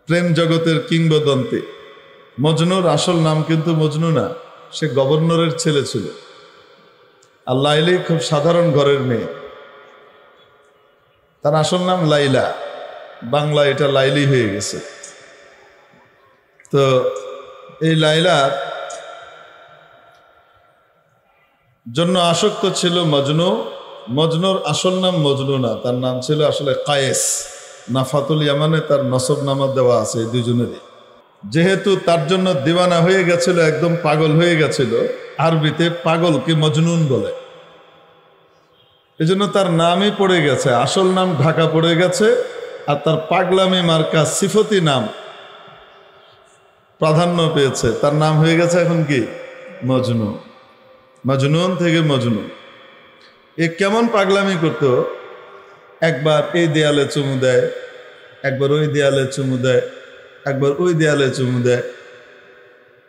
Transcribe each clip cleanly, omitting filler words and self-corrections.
প্রেম জগতের কিংবদন্তি। মজনুর আসল নাম কিন্তু মজনু না, সে গভর্নরের ছেলে ছিল। আর লাইলি খুব সাধারণ ঘরের মেয়ে, তার আসল নাম লাইলা, বাংলা এটা লাইলি হয়ে গেছে। তো এই লাইলার জন্য আসক্ত ছিল মজনু। মজনুর আসল নাম মজনু না, তার নাম ছিল আসলে কায়েস। নাফাতুল ইয়ামানে তার নসব নামা দেওয়া আছে এই দুজনেরই। যেহেতু তার জন্য দিওয়ানা হয়ে গেছিল, একদম পাগল হয়ে গেছিল, আরবিতে পাগলকে মজনুন বলে, এজন্য তার নামই পড়ে গেছে, আসল নাম ঢাকা পড়ে গেছে, আর তার পাগলামি মার্কা সিফতি নাম প্রাধান্য পেয়েছে, তার নাম হয়ে গেছে এখন কি মজনু। মজনুন থেকে মজনু। এ কেমন পাগলামি করতো, একবার এই দেয়ালে চুমু দেয়, একবার ওই দেয়ালে চুমু দেয়, একবার ওই দেয়ালে চুমু দেয়,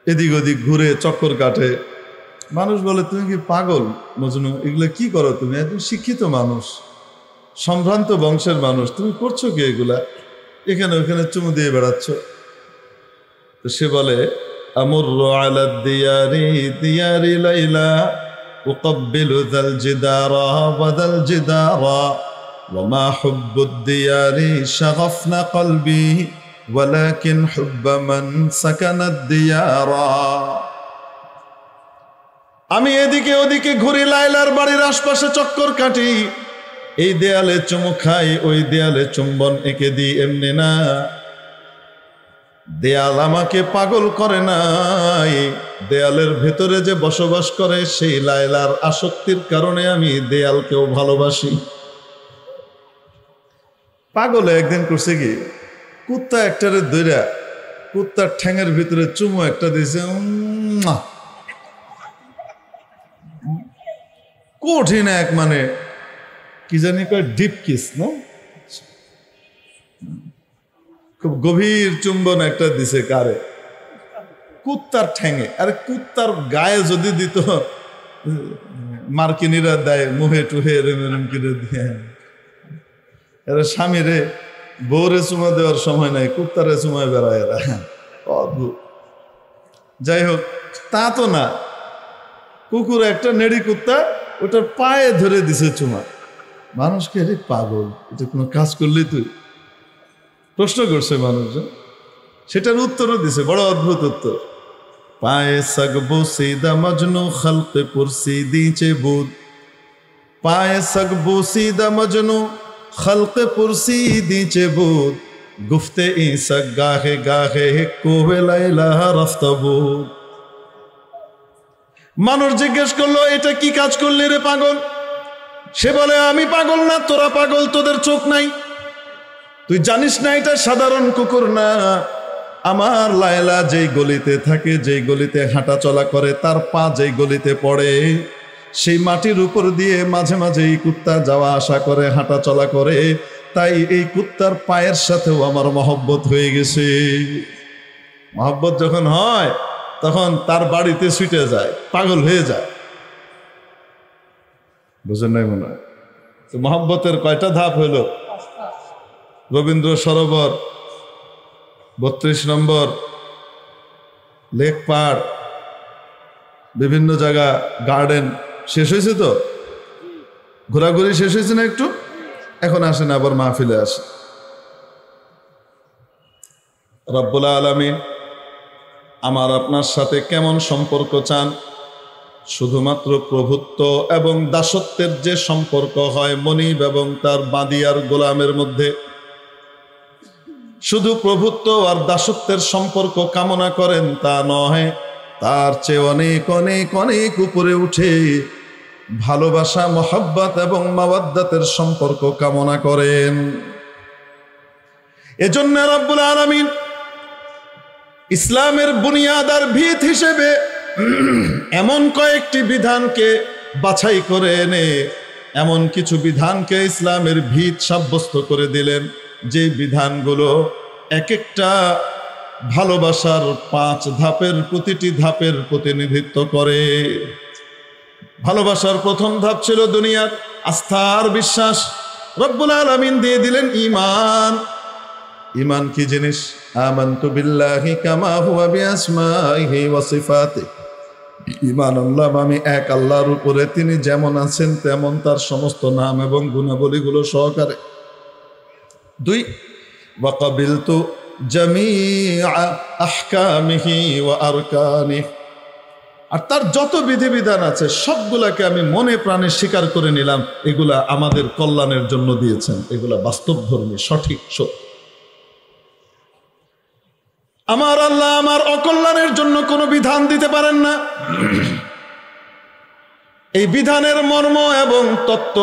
এদিক ওদিক ঘুরে চক্কর কাটে। মানুষ বলে তুমি কি পাগল মজনু, এগুলো কি করো তুমি? একদম শিক্ষিত মানুষ, সম্ভ্রান্ত বংশের মানুষ, তুমি করছো কি এগুলা? এখানে ওখানে চুমু দিয়ে বেড়াচ্ছ। তো সে বলে আমুরু আলা দিয়ারি দিয়ারি লাইলা উকাব্বিলু যাল জিদারা ওয়া যাল জিদারা ওয়া মা হুব্বুদ দিয়ারি শাগাফনা কলবি ওয়ালাকিন হুব্বা মান সাকানাদ দিয়ারা। আমি এদিকে ওদিকে ঘুরি, লাইলার বাড়ির আশপাশে চক্কর কাটি, এই দেয়ালে চুমু খাই, ওই দেয়ালে চুম্বন এঁকে দিই, এমনি না। দেয়াল আমাকে পাগল করে নাই, দেয়ালের ভেতরে যে বসবাস করে সেই লায়লার আসক্তির কারণে আমি দেয়ালকেও ভালোবাসি। পাগলে একদিন করছে কি, কুত্তা একটারে দইরা কুত্তার ঠ্যাঙের ভিতরে চুমু একটা দিয়েছে, কঠিন এক, মানে কি জানি কয় ডিপ কিস না, খুব গভীর চুম্বন একটা দিছে। কারে? কুত্তার ঠ্যাঙে। আরে কুত্তার গায়ে যদি দিত, মার্কিনীরা দেয় মুহে টুহে এরম এরম কিনে দিয়ে, এরা স্বামীরে বউরে চুমা দেওয়ার সময় নাই, কুত্তারে চুমায় বেড়ায় এরা, অদ্ভুত। যাই হোক, তা তো না, কুকুর একটা নেড়ি কুত্তা ওটার পায়ে ধরে দিছে চুমা। মানুষকে আরে পাগল, এটা কোনো কাজ করলি তুই? প্রশ্ন করছে মানুষজন, সেটার উত্তরও দিছে, বড় অদ্ভুত উত্তর। পায়ে সকবো সিদা মজনু খলকে পুরসিদি চে বুদ, পায়ে সকবো সিদা মজনু খলকে পুরসিদি চে বুদ, গুফতে ই সক গাহে গাহে কোহে লাইলা রফতাবুদ। মানুষ জিজ্ঞেস করলো এটা কি কাজ করলি রে পাগল? সে বলে আমি পাগল না, তোরা পাগল, তোদের চোখ নাই, তুই জানিস না এটা সাধারণ কুকুর না। আমার লায়লা যেই গলিতে থাকে, যেই গলিতে হাঁটা চলা করে, তার পা যেই গলিতে পড়ে, সেই মাটির উপর দিয়ে মাঝে মাঝে এই কুত্তা যাওয়া আসা করে, হাঁটা চলা করে, তাই এই কুত্তার পায়ের সাথেও আমার মহব্বত হয়ে গেছে। মহব্বত যখন হয় তখন তার বাড়িতে ছুটে যায়, পাগল হয়ে যায়। বুঝেন নাই মনে হয়? তো মহব্বতের কয়টা ধাপ হইল? রবীন্দ্র সরোবর 32 নম্বর, লেক পাড়, বিভিন্ন জায়গা, গার্ডেন শেষ হয়েছে, তো ঘোরাঘুরি শেষ হয়েছে না একটু? এখন আসেন আবার মাহফিলে আসে। রব্বুল আলামিন আমার আপনার সাথে কেমন সম্পর্ক চান? শুধুমাত্র প্রভুত্ব এবং দাসত্বের যে সম্পর্ক হয় মনিব এবং তার বাঁদিয়ার গোলামের মধ্যে, শুধু প্রভুত্ব আর দাসত্বের সম্পর্ক কামনা করেন তা নয়, তার চেয়ে অনেক অনেক অনেক উপরে উঠে ভালোবাসা, মহব্বত এবং মাওয়াদ্দাতের সম্পর্ক কামনা করেন। এজন্য রব্বুল আলামিন ইসলামের বুনিয়াদ আর ভিত হিসেবে এমন কয়েকটি বিধানকে বাছাই করে এনে এমন কিছু বিধানকে ইসলামের ভিত সাব্যস্ত করে দিলেন, যে বিধানগুলো এক একটা ভালোবাসার 5 ধাপের প্রতিটি ধাপের প্রতিনিধিত্ব করে। ভালোবাসার প্রথম ধাপ ছিল দুনিয়ার আস্থা আর বিশ্বাস, রব্বুল আলামিন দিয়ে দিলেন ঈমান। ঈমান কি জিনিস? আমানতু বিল্লাহি কামা হুয়া বিআসমাইহি ওয়া সিফাতিহি, ঈমান আনলাম আমি এক আল্লাহর উপরে, তিনি যেমন আছেন তেমন তার সমস্ত নাম এবং গুণাবলীগুলো সহকারে। 2 ওয়া কাবিলতু জামিআ আহকামিহি ওয়া আরকানিহি, আর তার যত বিধিবিধান আছে সবগুলাকে আমি মনে প্রাণে স্বীকার করে নিলাম, এগুলা আমাদের কল্যাণের জন্য দিয়েছেন, এগুলা বাস্তবধর্মী, সঠিক, সত্য। আমার আল্লাহ আমার অকল্যাণের জন্য কোনো বিধান দিতে পারেন না। এই বিধানের মর্ম এবং তত্ত্ব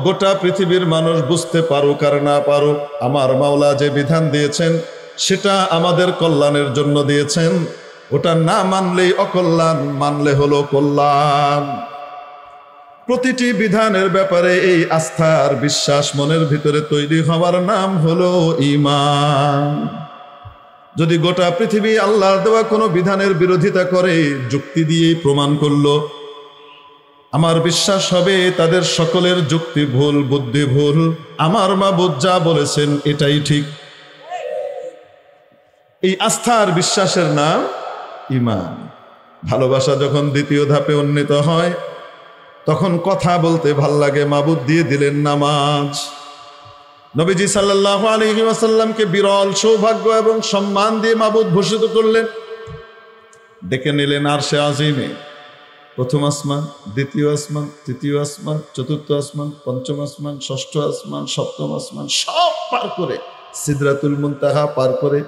গোটা পৃথিবীর মানুষ বুঝতে পারুক আর না পারুক, আমার মাওলা যে বিধান দিয়েছেন সেটা আমাদের কল্যাণের জন্য দিয়েছেন। ওটা না মানলেই অকল্যাণ, মানলে হলো কল্যাণ। প্রতিটি বিধানের ব্যাপারে এই আস্থা আর বিশ্বাস মনের ভিতরে তৈরি হওয়ার নাম হলো ঈমান। যদি গোটা পৃথিবী আল্লাহর দেওয়া কোনো বিধানের বিরোধিতা করে, যুক্তি দিয়ে প্রমাণ করলো, আমার বিশ্বাস হবে তাদের সকলের যুক্তি ভুল, বুদ্ধি ভুল, আমার মাবুদ যা বলেছেন এটাই ঠিক। এই আস্থা আর বিশ্বাসের নাম ঈমান। ভালোবাসা যখন দ্বিতীয় ধাপে উন্নীত হয় তখন কথা বলতে ভাল লাগে, মাবুদ দিয়ে দিলেন নামাজ। নবীজি সাল্লাল্লাহু আলাইহি ওয়াসাল্লামকে বিরল সৌভাগ্য এবং সম্মান দিয়ে মাবুদ ভূষিত করলেন, ডেকে নিলেন আরশে আজিমে। প্রথম আসমান, দ্বিতীয় আসমান, তৃতীয় আসমান, চতুর্থ আসমান, পঞ্চম আসমান, ষষ্ঠ আসমান, সপ্তম আসমান, সব পার করে সিদরাতুল মুনতাহা পার করে,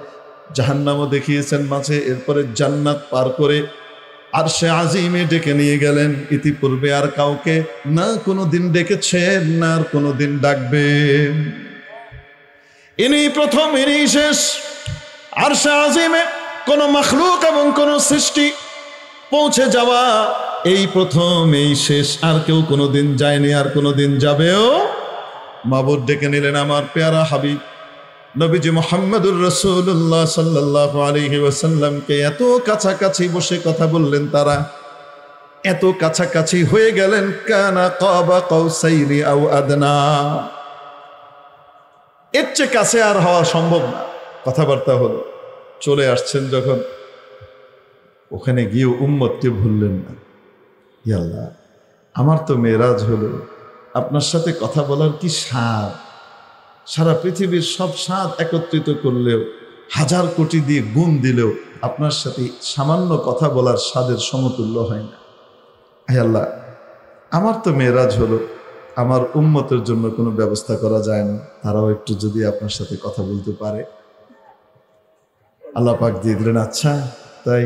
জাহান্নামও দেখিয়েছেন মাঝে, এরপরে জান্নাত পার করে আরশে আজিমে ডেকে নিয়ে গেলেন। ইতিপূর্বে আর কাউকে না কোনোদিন ডেকেছেন, না আর কোনোদিন ডাকবেন। ইনি প্রথম, ইনি শেষ। আরশে আজিমে কোন মাখলুক এবং কোন সৃষ্টি পৌঁছে যাওয়া এই প্রথম, এই শেষ, আর কেউ কোনোদিন যায়নি, আর কোনোদিন যাবেও। মাবুদ ডেকে নিলেন আমার পেয়ারা হাবিব নবীজি মুহাম্মদুর রাসূলুল্লাহ সাল্লাল্লাহু আলাইহি ওয়াসাল্লামকে। এত কাছাকাছি বসে কথা বললেন তারা, এত কাছাকাছি হয়ে গেলেন, কানা কাবা কাউসাইনি আও আদনা, এর চেয়ে কাছে আর হওয়া সম্ভব না। কথাবার্তা হলো, চলে আসছেন যখন, ওখানে গিয়ে উম্মতকে ভুললেন না। ইয়া আল্লাহ, আমার তো মেরাজ হলো, আপনার সাথে কথা বলার কি স্বাদ, সারা পৃথিবীর সব স্বাদ একত্রিত করলেও, হাজার কোটি দিয়ে গুণ দিলেও আপনার সাথে সামান্য কথা বলার স্বাদের সমতুল্য হয় না। হে আল্লাহ, আমার তো মেরাজ হলো, আমার উম্মতের জন্য কোনো ব্যবস্থা করা যায় না, তারাও একটু যদি আপনার সাথে কথা বলতে পারে। আল্লাহ পাক দিয়ে দিলেন, আচ্ছা তাই,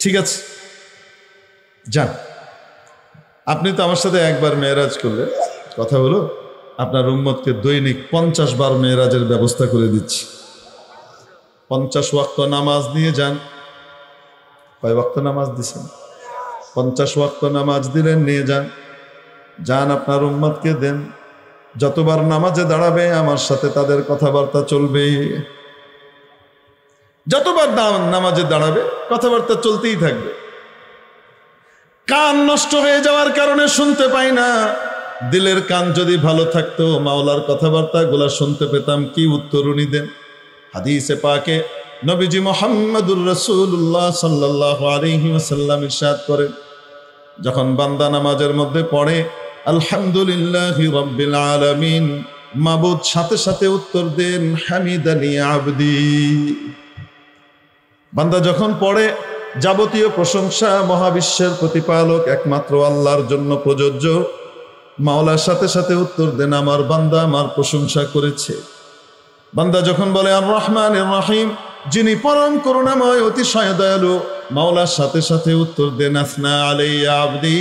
ঠিক আছে যান। আপনি তো আমার সাথে একবার মেরাজ করলেন, কথা হলো, আপনার উম্মতকে দৈনিক 50 বার মেরাজের ব্যবস্থা করে দিচ্ছি। 50 ওয়াক্ত নামাজ নিয়ে যান। কয় ওয়াক্ত নামাজ দিছেন? 50 ওয়াক্ত নামাজ দিলেন, নিয়ে যান। যান আপনার উম্মতকে দেন, যতবার নামাজে দাঁড়াবে আমার সাথে তাদের কথাবার্তা চলবে। যতবার নামাজে দাঁড়াবে কথাবার্তা চলতেই থাকবে। কান নষ্ট হয়ে যাওয়ার কারণে শুনতে পাই না, দিলের কান যদি ভালো থাকতো মাওলার কথাবার্তা গুলা শুনতে পেতাম, কি উত্তর উনি দেন। হাদিসে পাকে নবীজি মুহাম্মদুর রাসূলুল্লাহ সাল্লাল্লাহু আলাইহি ওয়াসাল্লাম ইরশাদ করেন, যখন বান্দা নামাজের মধ্যে পড়ে আলহামদুলিল্লাহি রাব্বিল আলামিন, মাবুদ সাথে সাথে উত্তর দেন হামিদানি আবদি। বান্দা যখন পড়ে যাবতীয় প্রশংসা মহাবিশ্বের প্রতিপালক একমাত্র আল্লাহর জন্য প্রযোজ্য, মাওলার সাথে সাথে উত্তর দেন আমার বান্দা আমার প্রশংসা করেছে। বান্দা যখন বলে আর রহমানির রহিম, যিনি পরম করুণাময় অতিশয় দয়ালু, মাওলার সাথে সাথে উত্তর দেন আসনা আলাইয়া আবদি,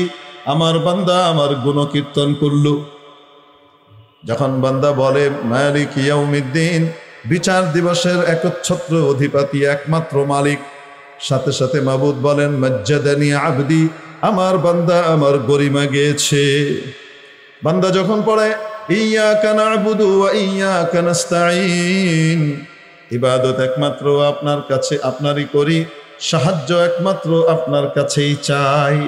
আমার বান্দা আমার গুণকীর্তন করল। যখন বান্দা বলে মালিক ইয়াউমিদ্দিন, বিচার দিবসের একচ্ছত্র অধিপতি একমাত্র মালিক, সাথে সাথে মাবুদ বলেন মাজ্জাদানি আবদি, আমার বান্দা আমার গরিমা গেয়েছে। বান্দা যখন পড়ে ইয়্যাকা না'বুদু ওয়া ইয়্যাকা নাস্তাঈন, ইবাদত একমাত্র আপনার কাছে আপনারই করি, সাহায্য একমাত্র আপনার কাছেই চাই,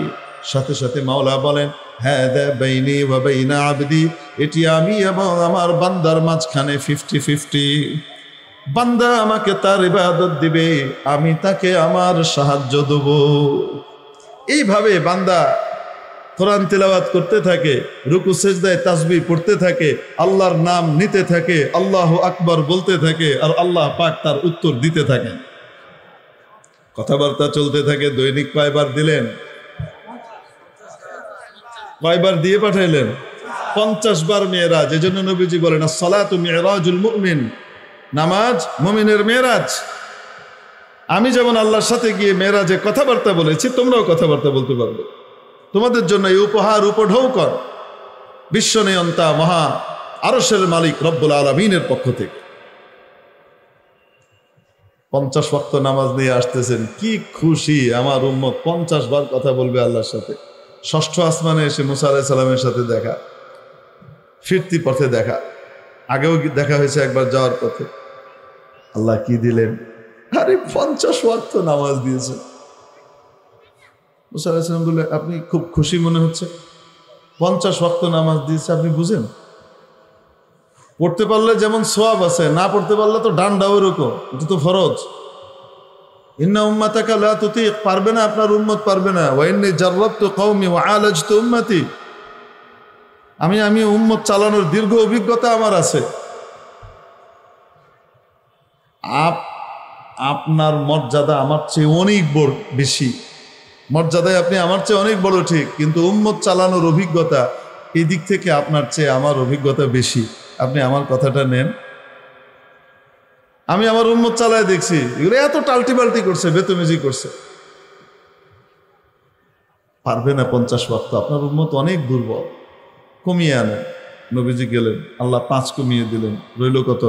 সাথে সাথে মাওলা বলেন হাযা বাইনি ওয়া বাইনা আবদি, এটি আমি এবং আমার বান্দার মাঝখানে 50-50। বান্দা আমাকে তার ইবাদত দিবে, আমি তাকে আমার সাহায্য দেব। এইভাবে বান্দা কোরআন তিলাওয়াত করতে থাকে, রুকু সেজদায় তাসবিহ পড়তে থাকে, আল্লাহর নাম নিতে থাকে, আল্লাহু আকবার বলতে থাকে, আর আল্লাহ পাক তার উত্তর দিতে থাকেন। কথাবার্তা চলতে থাকে। দৈনিক কয়বার দিলেন? কয়বার দিয়ে পাঠাইলেন? 50 বার মেরাজ। এজন্য নবীজি বলেন as-সালাতু মিরাজুল মুমিন, নামাজ মুমিনের মেরাজ। আমি যেমন আল্লাহর সাথে গিয়ে মেরাজে কথাবার্তা বলেছি, তোমরাও কথাবার্তা বলতে পারবে। তোমাদের জন্য এই উপহার উপঢৌকন বিশ্বনিয়ন্তা মহা আরশের মালিক রব্বুল আলামিনের পক্ষ থেকে। 50 ওয়াক্ত নামাজ নিয়ে আসতেছেন, কি খুশি আমার উম্মত, 50 বার কথা বলবে আল্লাহর সাথে। ষষ্ঠ আসমানে এসে মুসা আলাইহিস সালামের সাথে দেখা, ফিরতি পথে দেখা, আগেও দেখা হয়েছে একবার যাওয়ার পথে। আল্লাহ কি দিলেন? আরে 50 ওয়াক্ত নামাজ দিয়েছে। মুসা আলাইহিস সালাম বলে, আপনি খুব খুশি মনে হচ্ছে, 50 ওয়াক্ত নামাজ দিয়েছে, আপনি বুঝেন? পড়তে পারলে যেমন সওয়াব আছে, না পড়তে পারলে তো ডান্ডাও এরকম, এটা তো ফরজ। ইন্না উম্মাতাকা লা তুতিক, পারবে না আপনার উম্মত, পারবে না। ওয়া ইন্নী জাররাবতু কওমি ওয়া আলাজতু উম্মতি, আমি উম্মত চালানোর দীর্ঘ অভিজ্ঞতা আমার আছে। আপনার মর্যাদা আমার চেয়ে অনেক বড়, বেশি মর্যাদায় আপনি আমার চেয়ে অনেক বড়, ঠিক, কিন্তু উম্মত চালানোর অভিজ্ঞতা, এই দিক থেকে আপনার চেয়ে আমার অভিজ্ঞতা বেশি। আপনি আমার কথাটা নেন। আমি আমার উম্মত চালায় দেখছি, এগুলো এত টাল্টি বাল্টি করছে, বেতমিজি করছে, পারবে না 50 ওয়াক্ত। আপনার উম্মত অনেক দুর্বল, কমিয়ে আনেন। নবীজি গেলেন, আল্লাহ 5 কমিয়ে দিলেন, রইল কত?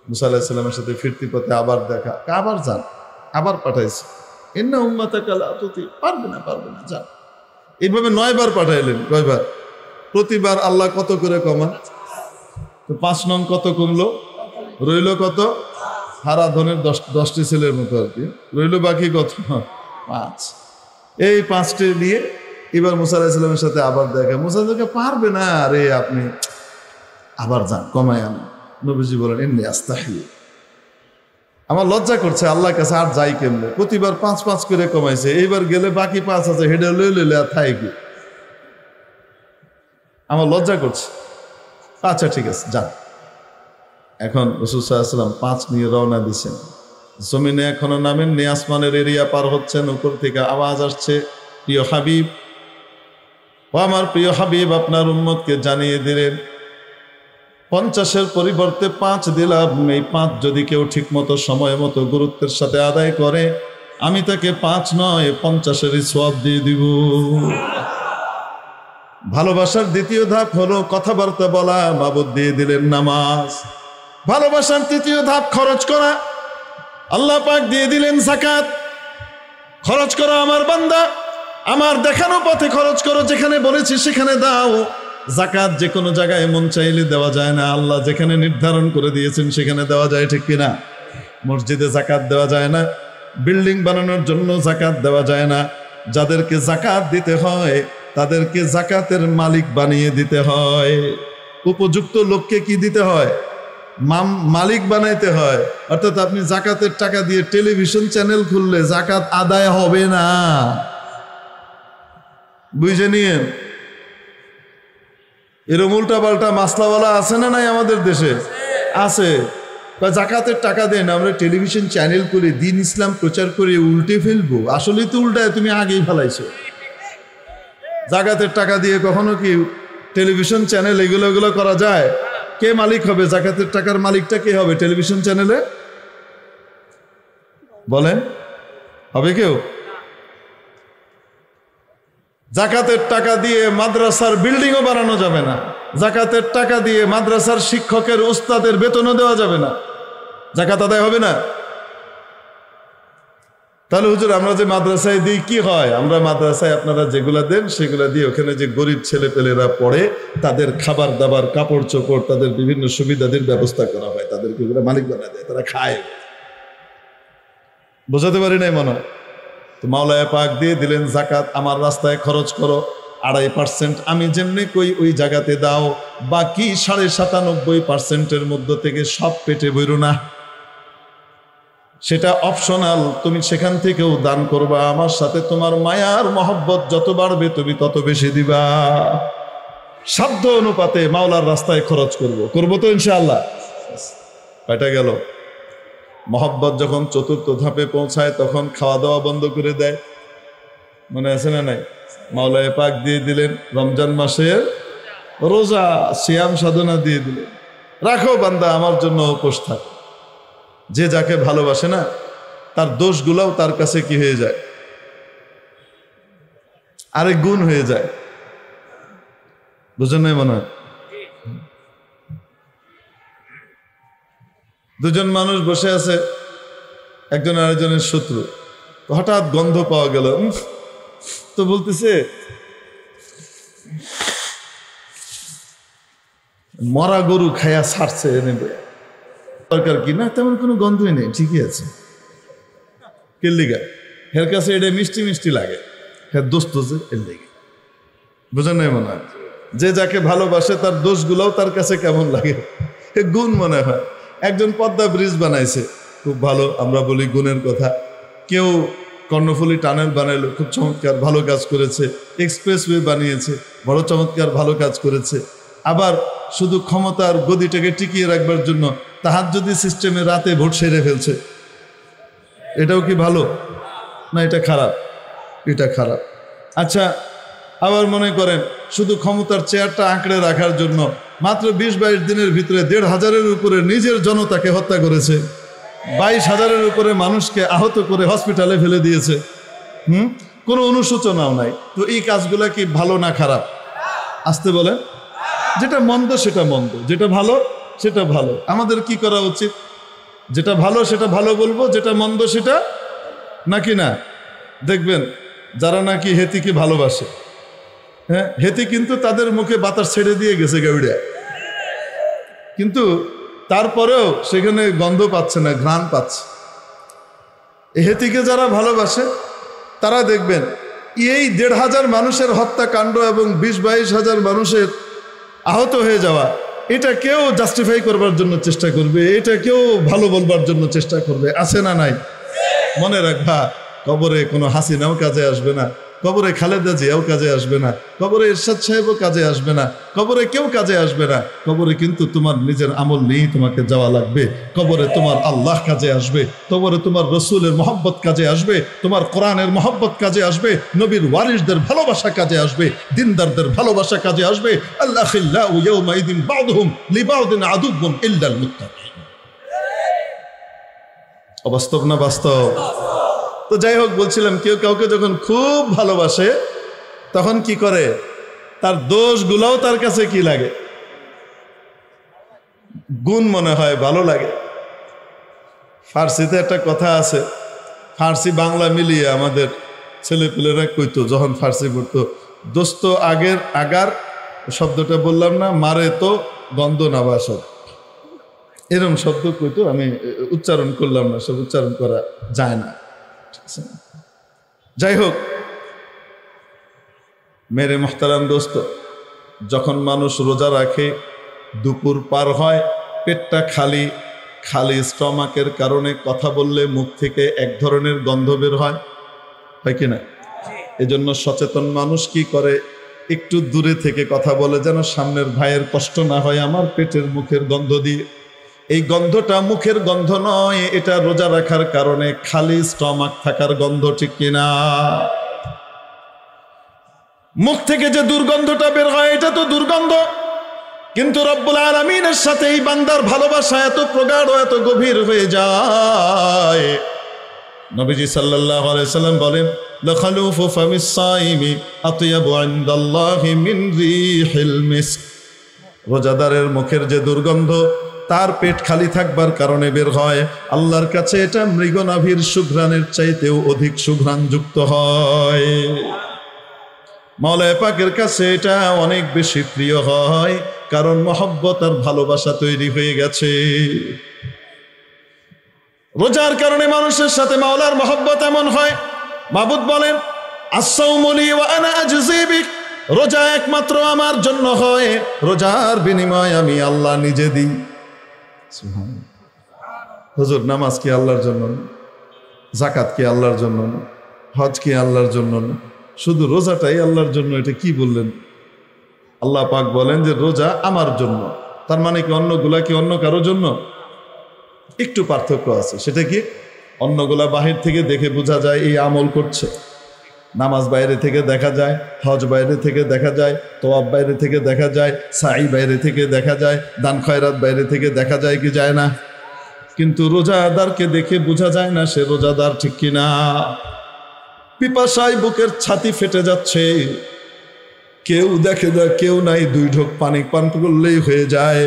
মুসা আলাইহিস সালামের সাথে ফিরতি পথে আবার দেখা, আবার যান, আবার পাঠাইছে। ইন্না উম্মাতাকা লা তুতিক, পারবে না যান। এইভাবে 9 বার পাঠাইলেন। কয়বার? প্রতিবার আল্লাহ কত করে কমান? তো 5 নং কত কমলো? রইল কত? হারাধনের 10টি ছেলের মতো আর কি, রইল বাকি কত? 5। এই 5টি দিয়ে এবার মুসা আলাইহিস সালামের সাথে আবার দেখা। মুসা দেখে পারবে না, আরে আপনি আবার যান, কমায় আনেন। নবীজি বলেন, ইন্নী আস্তাহি, আমার লজ্জা করছে আল্লাহর কাছে, আর যাই কেমনে? প্রতিবার 5 করে কমাইছে, এইবার গেলে বাকি 5 আছে, হেডে লইলে আর থাই কি, আমার লজ্জা করছে। আচ্ছা ঠিক আছে, যান। এখন রাসূল সাল্লাল্লাহু আলাইহি ওয়াসাল্লাম 5 নিয়ে রওনা দিচ্ছেন। জমিনে এখনো নামেননি, আসমানের এরিয়া পার হচ্ছেন, উপর থেকে আওয়াজ আসছে, প্রিয় হাবিব, ও আমার প্রিয় হাবিব, আপনার উম্মতকে জানিয়ে দিলেন 50-এর পরিবর্তে 5 দিলাম। এই 5 যদি কেউ ঠিক মতো সময় মতো গুরুত্বের সাথে আদায় করে, আমি তাকে 5 নয় 50-এরই সওয়াব দিয়ে দিব। ভালোবাসার দ্বিতীয় ধাপ হলো কথাবার্তা বলা, মাবুদ দিয়ে দিলেন নামাজ। ভালোবাসার তৃতীয় ধাপ খরচ করা, আল্লাহ পাক দিয়ে দিলেন যাকাত। খরচ করো আমার বান্দা, আমার দেখানো পথে খরচ করো, যেখানে বলেছি সেখানে দাও। যাকাত যে কোনো জায়গায় মন চাইলে দেওয়া যায় না, আল্লাহ যেখানে নির্ধারণ করে দিয়েছেন সেখানে দেওয়া যায়, ঠিক কিনা? মসজিদে যাকাত দেওয়া যায় না, বিল্ডিং বানানোর জন্য যাকাত দেওয়া যায় না। যাদেরকে যাকাত দিতে হয় তাদেরকে যাকাতের মালিক বানিয়ে দিতে হয়। উপযুক্ত লোককে কি দিতে হয়? মালিক বানাইতে হয়। অর্থাৎ আপনি যাকাতের টাকা দিয়ে টেলিভিশন চ্যানেল খুললে যাকাত আদায় হবে না, বুঝে নিয়ে। এরম উল্টা পাল্টা মাসলাওয়ালা আছে না নাই আমাদের দেশে? আছে। যাকাতের টাকা দেন, আমরা টেলিভিশন চ্যানেল করে দিন ইসলাম প্রচার করে উল্টে ফেলবো। আসলেই তো উল্টায়, তুমি আগেই ফেলাইছো। যাকাতের টাকা দিয়ে কখনো কি টেলিভিশন চ্যানেল এগুলো করা যায়? কে মালিক হবে? যাকাতের টাকার মালিকটা কে হবে টেলিভিশন চ্যানেলে? বলেন, হবে কেউ? যাকাতের টাকা দিয়ে মাদ্রাসার বিল্ডিংও বানানো যাবে না। যাকাতের টাকা দিয়ে মাদ্রাসার শিক্ষকের উস্তাদের বেতনও দেওয়া যাবে না। যাকাত আদায় হবে না। তাহলে হুজুর আমরা যে মাদ্রাসায় দিই কি হয়? আমরা মাদ্রাসায় আপনারা যেগুলা দেন সেগুলা দিয়ে ওখানে যে গরিব ছেলে পেলেরা পড়ে তাদের খাবার দাবার, কাপড় চোপড়, তাদের বিভিন্ন সুবিধাদের ব্যবস্থা করা হয়, তাদেরকে ওগুলো মালিক বানায় দেয়, তারা খায়। বোঝাতে পারি নাই মনে হয়? তো মাওলানা পাক দিয়ে দিলেন যাকাত, আমার রাস্তায় খরচ করো। 2.5% আমি যেমনি কই ওই জায়গাতে দাও, বাকি 97.5%-এর মধ্যে থেকে সব পেটে বইরো না, সেটা অপশনাল। তুমি সেখান থেকেও দান করবা। আমার সাথে তোমার মায়ার মহব্বত যত বাড়বে তুমি তত বেশি দিবা। সাধ্য অনুপাতে মাওলার রাস্তায় খরচ করবো তো ইনশাআল্লাহ। কয়টা গেল? মহব্বত যখন 4র্থ ধাপে পৌঁছায় তখন খাওয়া দাওয়া বন্ধ করে দেয়, মনে আছে না নাই? মাওলায়ে পাক দিয়ে দিলেন রমজান মাসের রোজা, সিয়াম সাধনা দিয়ে দিলেন, রাখো বান্দা আমার জন্য উপোস থাক। যে যাকে ভালোবাসে না তার দোষগুলোও তার কাছে কি হয়ে যায়? আরেক গুণ হয়ে যায়। বুঝেন নাই মনে হয়? দুজন মানুষ বসে আছে, একজন আরেকজনের শত্রু, হঠাৎ গন্ধ পাওয়া গেল, তো বলতেছে মরা গরু খায়া ছাড়ছে, নেবে দরকার কি না, তেমন কোনো গন্ধই নেই, ঠিকই আছে। কেল্লিগা হের কাছে এটা মিষ্টি মিষ্টি লাগে, হ্যাঁ দোস্ত যে এর লেগে। বুঝেন নাই মনে হয়? যে যাকে ভালোবাসে তার দোষগুলোও তার কাছে কেমন লাগে, গুণ মনে হয়। একজন পদ্মা ব্রিজ বানাইছে, খুব ভালো, আমরা বলি গুণের কথা। কেউ কর্ণফুলী টানেল বানাইলো, খুব চমৎকার, ভালো কাজ করেছে। এক্সপ্রেসওয়ে বানিয়েছে, বড় চমৎকার, ভালো কাজ করেছে। আবার শুধু ক্ষমতার গদিটাকে টিকিয়ে রাখবার জন্য তাহাজ্জুদি সিস্টেমে রাতে ভোট সেরে ফেলছে। এটাও কি ভালো না? এটা খারাপ, এটা খারাপ। আচ্ছা, আবার মনে করেন শুধু ক্ষমতার চেয়ারটা আঁকড়ে রাখার জন্য মাত্র 20-22 দিনের ভিতরে 1,500-এর উপরে নিজের জনতাকে হত্যা করেছে, 22,000-এর উপরে মানুষকে আহত করে হসপিটালে ফেলে দিয়েছে। কোনো অনুশোচনাও নাই। তো এই কাজগুলা কি ভালো না খারাপ? আসতে বলেন। যেটা মন্দ সেটা মন্দ, যেটা ভালো সেটা ভালো। আমাদের কি করা উচিত? যেটা ভালো সেটা ভালো বলবো, যেটা মন্দ সেটা নাকি না। দেখবেন যারা নাকি হেতিকে ভালোবাসে, হ্যাঁ, হেতি কিন্তু তাদের মুখে বাতাস ছেড়ে দিয়ে গেছে গাউড়িয়া, কিন্তু তারপরেও সেখানে গন্ধ পাচ্ছে না, ঘ্রাণ পাচ্ছে। এই হেতিকে যারা ভালোবাসে তারা দেখবেন এই 1,500 মানুষের হত্যাকাণ্ড এবং 20-22 হাজার মানুষের আহত হয়ে যাওয়া, এটা কেউ জাস্টিফাই করবার জন্য চেষ্টা করবে, এটা কেউ ভালো বলবার জন্য চেষ্টা করবে, আছে না নাই? মনে রাখবা, কবরে কোনো হাসিনাও কাজে আসবে না, কবরে খালেদা জিয়াও কাজে আসবে না, কবরে এরশাদ সাহেবও কাজে আসবে না, কবরে কেউ কাজে আসবে না। কবরে কিন্তু তোমার নিজের আমল নিয়েই তোমাকে যাওয়া লাগবে। কবরে তোমার আল্লাহ কাজে আসবে, কবরে তোমার রসুলের মহব্বত কাজে আসবে, তোমার কোরআনের মহব্বত কাজে আসবে, নবীর ওয়ারিসদের ভালোবাসা কাজে আসবে, দিনদারদের ভালোবাসা কাজে আসবে। আল্লাহিল্লাহু ইয়াওমাইদিন বা'দুহুম লিবা'দিন আদুউন ইল্লাল মুত্তাকিন। অবাস্তব না বাস্তব? তো যাই হোক, বলছিলাম কেউ কাউকে যখন খুব ভালোবাসে তখন কি করে? তার দোষগুলোও তার কাছে কি লাগে? গুণ মনে হয়, ভালো লাগে। ফার্সিতে একটা কথা আছে, ফার্সি বাংলা মিলিয়ে আমাদের ছেলেপেলেরা কইতো যখন ফার্সি পড়তো, দোস্ত আগের আগার শব্দটা বললাম না, মারে তো গন্ধ না বাসত, এরম শব্দ কইতো। আমি উচ্চারণ করলাম না, সব উচ্চারণ করা যায় না। যাই হোক, মেরে মোহতারাম দোস্ত, যখন মানুষ রোজা রাখে, দুপুর পার হয়, পেটটা খালি, খালি স্টমাকের কারণে কথা বললে মুখ থেকে এক ধরনের গন্ধ বের হয় কিনা? এজন্য সচেতন মানুষ কি করে? একটু দূরে থেকে কথা বলে, যেন সামনের ভাইয়ের কষ্ট না হয় আমার পেটের মুখের গন্ধ দিয়ে। এই গন্ধটা মুখের গন্ধ নয়, এটা রোজা রাখার কারণে খালি স্টমাক থাকার গন্ধ, ঠিক কিনা? মুখ থেকে যে দুর্গন্ধটা বের হয় এটা তো দুর্গন্ধ, কিন্তু রব্বুল আলামিনের সাথে এই বান্দার ভালোবাসা এত প্রগাঢ়, এত গভীর হয়ে যায়। নবীজি সাল্লাল্লাহু আলাইহি সাল্লাম বলেন, লাখালুফু ফামিস সাইমি আতয়াবু ইনদাল্লাহি মিন রিহিল মিস্ক। রোজাদারের মুখের যে দুর্গন্ধ তার পেট খালি থাকবার কারণে বের হয়, আল্লাহর কাছে এটা মৃগনাভির সুঘ্রাণের চাইতেও অধিক সুঘ্রাণযুক্ত হয়। মাওলানা পাকের কাছে এটা অনেক বেশি প্রিয় হয়, কারণ মহব্বত আর ভালোবাসা তৈরি হয়ে গেছে। রোজার কারণে মানুষের সাথে মাওলার মহব্বত এমন হয়, মাবুদ বলেন, আস-সাওমু লি ওয়া আনা আজজি বিক, রোজা একমাত্র আমার জন্য হয়, রোজার বিনিময় আমি আল্লাহ নিজে দিই। হুজুর, নামাজ কি আল্লাহর জন্য না? যাকাত কি আল্লাহর জন্য না? হজ কি আল্লাহর জন্য না? শুধু রোজাটাই আল্লাহর জন্য, এটা কি বললেন? আল্লাহ পাক বলেন যে রোজা আমার জন্য। তার মানে কি অন্যগুলা কি অন্য কারো জন্য? একটু পার্থক্য আছে। সেটা কি? অন্যগুলা বাহির থেকে দেখে বোঝা যায় এই আমল করছে। নামাজ বাইরে থেকে দেখা যায়, হজ বাইরে থেকে দেখা যায়, তোয়াব বাইরে থেকে দেখা যায়, সাই বাইরে থেকে দেখা যায়, দান খয়রাত বাইরে থেকে দেখা যায় কি যায় না? কিন্তু রোজাদারকে দেখে বোঝা যায় না সে রোজাদার ঠিক কিনা। পিপাসায় বুকের ছাতি ফেটে যাচ্ছে, কেউ দেখে না, কেউ নাই, 2 ঢোক পানি পান করলেই হয়ে যায়।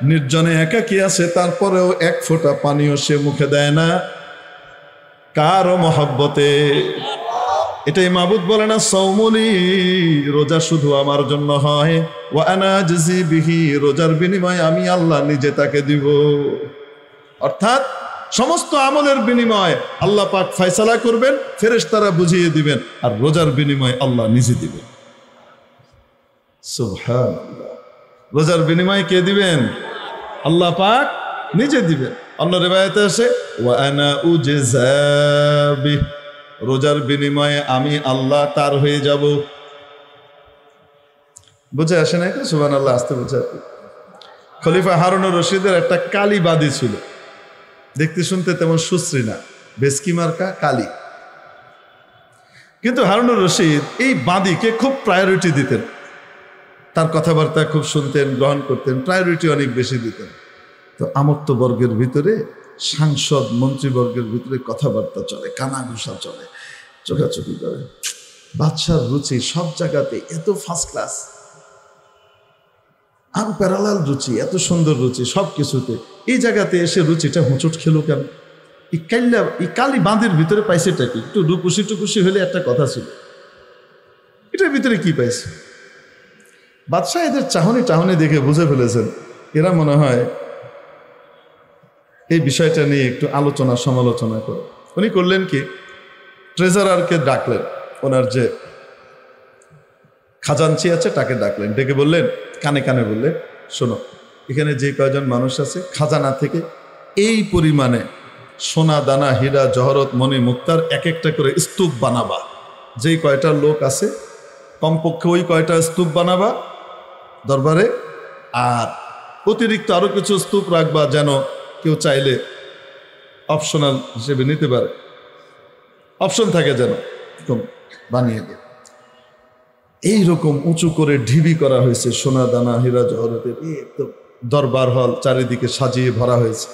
নির্জনে একাকী আছে, তারপরেও 1 ফোঁটা পানিও সে মুখে দেয় না। কারো মহব্বতে? এটাই মাবুদ বলে না, সৌমুলি, রোজা শুধু আমার জন্য হয়, ওয়া আনা আজজি বিহি, রোজার বিনিময়ে আমি আল্লাহ নিজে তাকে দিব। অর্থাৎ সমস্ত আমলের বিনিময় আল্লাহ পাক ফয়সালা করবেন, ফেরেশতারা বুঝিয়ে দিবেন, আর রোজার বিনিময় আল্লাহ নিজে দিবেন। সুবহানাল্লাহ। রোজার বিনিময় কে দিবেন? আল্লাহ পাক নিজে দিবেন। অন্য রিওয়ায়াতে আছে ওয়া আনা উজজা বিহি, রোজার বিনিময়ে আমি আল্লাহ তার হয়ে যাব। বুঝে আসে না? সুবহানাল্লাহ, আসতে বুঝে। খলিফা হারুনুর রশিদের একটা কালী বাদী ছিল, দেখতে শুনতে তেমন সুশ্রী না, বেসকি মার্কা কালী। কিন্তু হারুনুর রশিদ এই বাদীকে খুব প্রায়োরিটি দিতেন, তার কথাবার্তা খুব শুনতেন, গ্রহণ করতেন, প্রায়োরিটি অনেক বেশি দিতেন। তো আমত্ত বর্গের ভিতরে, সাংসদ মন্ত্রীবর্গের ভিতরে কথাবার্তা চলে, কানাঘুষা চলে, চোখাচোখি করে। বাদশার রুচি সব জায়গাতে এত ফার্স্ট ক্লাস, আনপ্যারালাল রুচি, এত সুন্দর রুচি সব কিছুতে। এই জায়গাতে এসে রুচিটা হুঁচট খেলো কেন? এই কালী বাঁধের ভিতরে পাইছেটা কি? একটু রূপসী টুকুসি হলে একটা কথা ছিল, এটার ভিতরে কি পাইছে? বাদশাহ এদের চাহনি দেখে বুঝে ফেলেছেন এরা মনে হয় এই বিষয়টা নিয়ে একটু আলোচনা সমালোচনা করে। উনি করলেন কি, ট্রেজারারকে ডাকলেন, ওনার যে খাজানচি আছে তাকে ডাকলেন, ডেকে বললেন, কানে কানে বললেন, শোনো, এখানে যে কয়জন মানুষ আছে খাজানা থেকে এই পরিমাণে সোনা দানা হীরা জহরত মণি মুক্তার এক একটা করে স্তূপ বানাবা। যেই কয়টা লোক আছে কমপক্ষে ওই কয়টা স্তূপ বানাবা দরবারে, আর অতিরিক্ত আরো কিছু স্তূপ রাখবা, যেন কেউ চাইলে অপশনাল হিসেবে নিতে পারে, অপশন থাকে যেন বানিয়ে দেয়। এইরকম উঁচু করে ঢিবি করা হয়েছে সোনা দানা হীরা জহরতের, দরবার হল চারিদিকে সাজিয়ে ভরা হয়েছে।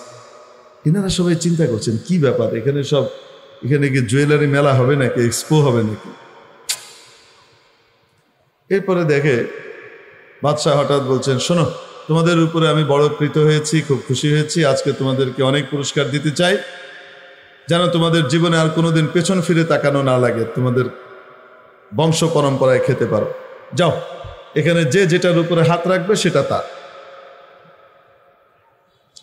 এনারা সবাই চিন্তা করছেন কি ব্যাপার, এখানে কি জুয়েলারি মেলা হবে নাকি, এক্সপো হবে নাকি? এরপরে দেখে বাদশাহ হঠাৎ বলছেন, শোনো, তোমাদের উপরে আমি বড় প্রীত হয়েছি, খুব খুশি হয়েছি, আজকে তোমাদেরকে অনেক পুরস্কার দিতে চাই, যেন তোমাদের জীবনে আর কোনোদিন পেছন ফিরে তাকানো না লাগে, তোমাদের বংশ পরম্পরায় খেতে পারো। যাও, এখানে যে যেটার উপরে হাত রাখবে সেটা তার।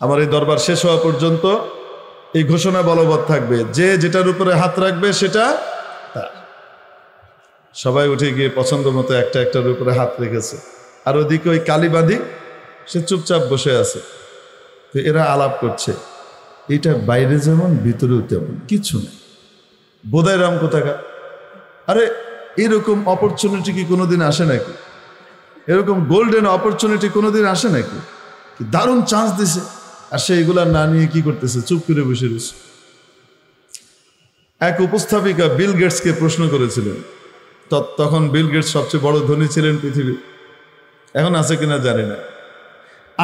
আমার এই দরবার শেষ হওয়া পর্যন্ত এই ঘোষণা বলবৎ থাকবে, যে যেটার উপরে হাত রাখবে সেটা তার। সবাই উঠে গিয়ে পছন্দ মতো একটার উপরে হাত রেখেছে, আর ওদিকে ওই কালীবাদী সে চুপচাপ বসে আছে। তো এরা আলাপ করছে, এটা বাইরে যেমন ভিতরেও তেমন, কিছু নেই, বোধায় রাম কোথাকার। আরে এরকম অপরচুনিটি কি কোনোদিন আসে নাকি? এরকম গোল্ডেন অপরচুনিটি কোনোদিন আসে নাকি? দারুণ চান্স দিছে, আর সে এগুলা না নিয়ে কি করতেছে, চুপ করে বসে রয়েছে। এক উপস্থাপিকা বিল গেটসকে প্রশ্ন করেছিলেন, তখন বিল গেটস সবচেয়ে বড় ধনী ছিলেন পৃথিবীর, এখন আছে কিনা জানি না,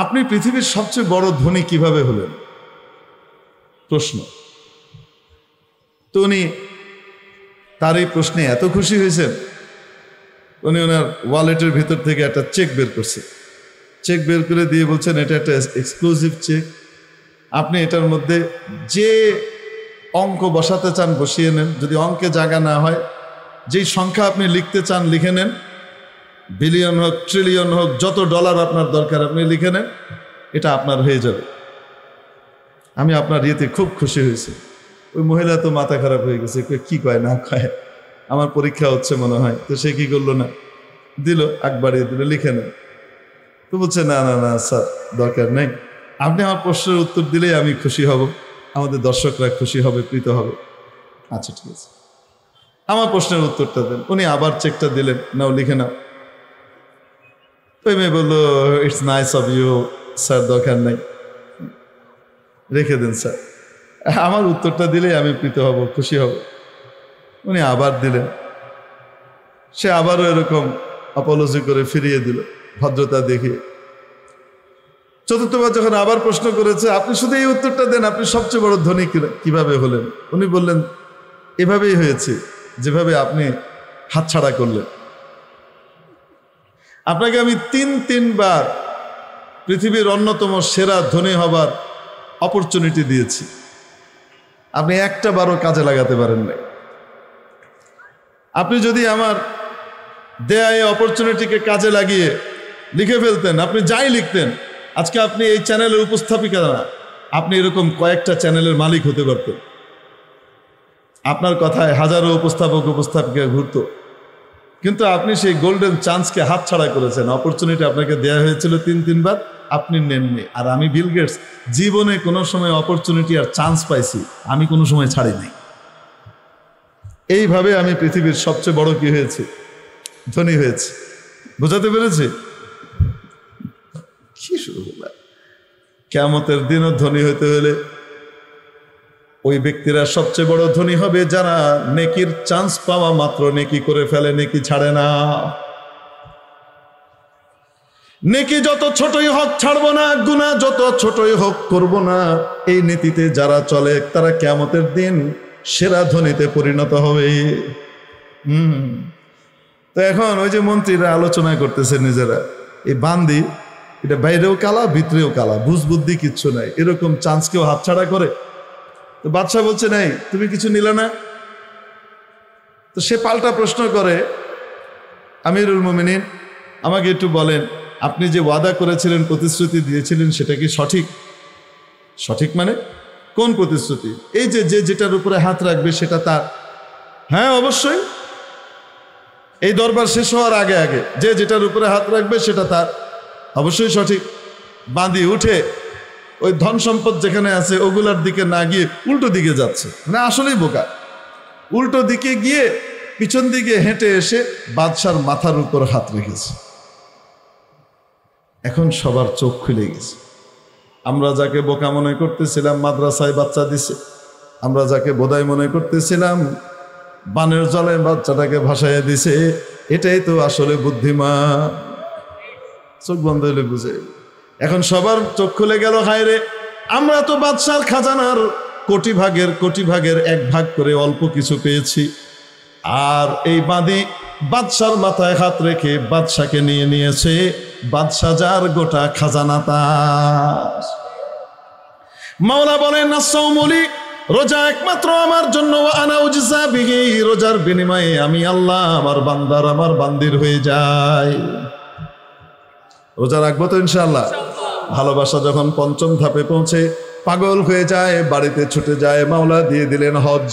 আপনি পৃথিবীর সবচেয়ে বড় ধনী কিভাবে হলেন? প্রশ্ন। তো উনি তার এই প্রশ্নে এত খুশি হয়েছেন, উনি ওনার ওয়ালেটের ভিতর থেকে একটা চেক বের করছে, চেক বের করে দিয়ে বলছেন, এটা একটা এক্সক্লুসিভ চেক, আপনি এটার মধ্যে যে অঙ্ক বসাতে চান বসিয়ে নেন, যদি অঙ্কে জায়গা না হয় যেই সংখ্যা আপনি লিখতে চান লিখে নেন, বিলিয়ন হোক ট্রিলিয়ন হোক, যত ডলার আপনার দরকার আপনি লিখে নেন, এটা আপনার হয়ে যাবে। আমি আপনার ইয়েতে খুব খুশি হয়েছি। ওই মহিলা তো মাথা খারাপ হয়ে গেছে, কি কয় না কয়, আমার পরীক্ষা হচ্ছে মনে হয়। তো সে কি করলো না, দিল, আগ বাড়িয়ে দিল, লিখে নেন। তো বলছে না না না স্যার, দরকার নেই, আপনি আমার প্রশ্নের উত্তর দিলেই আমি খুশি হব, আমাদের দর্শকরা খুশি হবে, প্রীত হবে। আচ্ছা ঠিক আছে, আমার প্রশ্নের উত্তরটা দেন। উনি আবার চেকটা দিলেন, নাও লিখে নাও। ওই মেয়ে বললো it's nice of you sir, দরকার নাই, রেখে দেন স্যার, আমার উত্তরটা দিলেই আমি প্রীত হব, খুশি হব। উনি আবার দিলেন, সে আবারও এরকম অপলজি করে ফিরিয়ে দিল, ভদ্রতা দেখিয়ে। চতুর্থবার যখন আবার প্রশ্ন করেছে, আপনি শুধু এই উত্তরটা দেন, আপনি সবচেয়ে বড় ধনী কিভাবে হলেন? উনি বললেন এভাবেই হয়েছে, যেভাবে আপনি হাতছাড়া করলেন। আপনাকে আমি তিনবার পৃথিবীর অন্যতম সেরা ধনী হবার অপরচুনিটি দিয়েছি, আপনি একটা বারও কাজে লাগাতে পারেন নাই। আপনি যদি আমার দেয়া এই অপরচুনিটিকে কাজে লাগিয়ে লিখে ফেলতেন, আপনি যাই লিখতেন, আজকে আপনি এই চ্যানেলের উপস্থাপিকা না, আপনি এরকম কয়েকটা চ্যানেলের মালিক হতে পারতেন। আপনার কথায় হাজারো উপস্থাপিকা ঘুরত, কিন্তু আপনি সেই গোল্ডেন চান্সকে হাতছাড়া করেছেন। অপরচুনিটি আপনাকে দেয়া হয়েছিল তিনবার, আপনি নেননি। আর আমি বিল গেটস জীবনে কোনো সময় অপরচুনিটি আর চান্স পাইছি, আমি কোনো সময় ছাড়ি নাই। এইভাবে আমি পৃথিবীর সবচেয়ে বড় কি হয়েছে, ধনী হয়েছে। বোঝাতে পেরেছি? কি শুরু করলাম? কিয়ামতের দিনও ধনী হইতে হলে ওই ব্যক্তিরা সবচেয়ে বড় ধনী হবে যারা নেকির চান্স পাওয়া মাত্র নেকি করে ফেলে, নেকি ছাড়ে না। নেকি যত ছোটই হোক ছাড়বো না, গুনাহ যত ছোটই হোক করব না, এই নীতিতে যারা চলে তারা কিয়ামতের দিন সেরা ধনীতে পরিণত হবে। তো এখন ওই যে মন্ত্রীরা আলোচনা করতেছে নিজেরা, এই বান্দি এটা বাইরেও কালা ভিতরেও কালা, বুঝবুদ্ধি কিচ্ছু নাই, এরকম চান্স কেউ হাতছাড়া করে? তো বাদশাহ বলছে নাই, তুমি কিছু নিলে না? তো সে পাল্টা প্রশ্ন করে, আমিরুল মুমিনিন আমাকে একটু বলেন, আপনি যে ওয়াদা করেছিলেন, প্রতিশ্রুতি দিয়েছিলেন, সেটা কি সঠিক? সঠিক মানে কোন প্রতিশ্রুতি? এই যে যেটার উপরে হাত রাখবে সেটা তার। হ্যাঁ অবশ্যই, এই দরবার শেষ হওয়ার আগে আগে যে যেটার উপরে হাত রাখবে সেটা তার, অবশ্যই সঠিক। বাঁধি উঠে ওই ধন সম্পদ যেখানে আছে ওগুলার দিকে না গিয়ে উল্টো দিকে যাচ্ছে, মানে আসলেই বোকা। উল্টো দিকে গিয়ে পিছন দিকে হেঁটে এসে বাদশার মাথার উপর হাত রেখেছে। এখন সবার চোখ খুলে গেছে। আমরা যাকে বোকা মনে করতেছিলাম মাদ্রাসায় বাচ্চা দিছে, আমরা যাকে বোধাই মনে করতেছিলাম বানের জলে বাচ্চাটাকে ভাসাইয়া দিছে, এটাই তো আসলে বুদ্ধিমান। চোখ বন্ধ হলে বুঝে। এখন সবার চোখ খুলে গেল, হায় রে, আমরা তো বাদশার খাজানার কোটি ভাগের 1 ভাগ করে অল্প কিছু পেয়েছি, আর এই বাঁধি বাদশার মাথায় হাত রেখে বাদশাকে নিয়ে নিয়েছে, বাদশা যার গোটা খাজানা তার। মাওলা বলেন নাসাউমুলি, রোজা একমাত্র আমার জন্য, আনা উজজা বিহি, রোজার বিনিময়ে আমি আল্লাহ আমার বান্দার আমার বান্দির হয়ে যাই। রোজা রাখবো তো ইনশাআল্লাহ। ভালোবাসা যখন 5ম ধাপে পৌঁছে পাগল হয়ে যায়, বাড়িতে ছুটে যায়, মাওলা দিয়ে দিলেন হজ।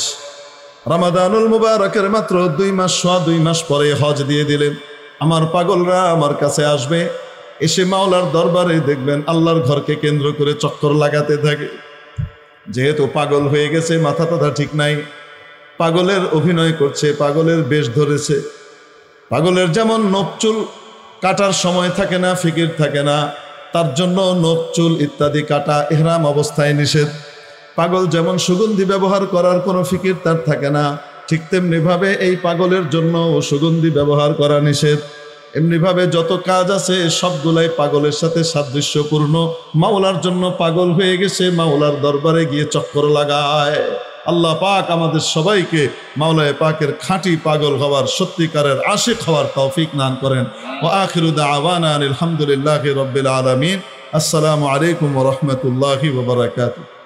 রমাদানুল মুবারকের মাত্র 2 মাস পরে হজ দিয়ে দিলেন। আমার পাগলরা আমার কাছে আসবে, এসে মাওলার দরবারে দেখবেন আল্লাহর ঘরকে কেন্দ্র করে চক্কর লাগাতে থাকে। যেহেতু পাগল হয়ে গেছে, মাথা টাথা ঠিক নাই, পাগলের অভিনয় করছে, পাগলের বেশ ধরেছে। পাগলের যেমন নখ চুল কাটার সময় থাকে না, ফিকির থাকে না, তার জন্য নখ চুল ইত্যাদি কাটা ইহরাম অবস্থায় নিষেধ। পাগল যেমন সুগন্ধি ব্যবহার করার কোনো ফিকির তার থাকে না, ঠিক তেমনিভাবে এই পাগলের জন্য সুগন্ধি ব্যবহার করা নিষেধ। এমনিভাবে যত কাজ আছে সবগুলাই পাগলের সাথে সাদৃশ্যপূর্ণ। মাওলার জন্য পাগল হয়ে গেছে, মাওলার দরবারে গিয়ে চক্কর লাগায়। আল্লাহ পাক আমাদের সবাইকে মাওলায়ে পাকের খাঁটি পাগল হওয়ার, সত্যিকারের আশিক হওয়ার তৌফিক দান করেন। ওয়া আখিরু দাওয়ানা আলহামদুলিল্লাহি রাব্বিল আলামিন। আসসালামু আলাইকুম ওয়া রাহমাতুল্লাহি ওয়া বারাকাতুহু।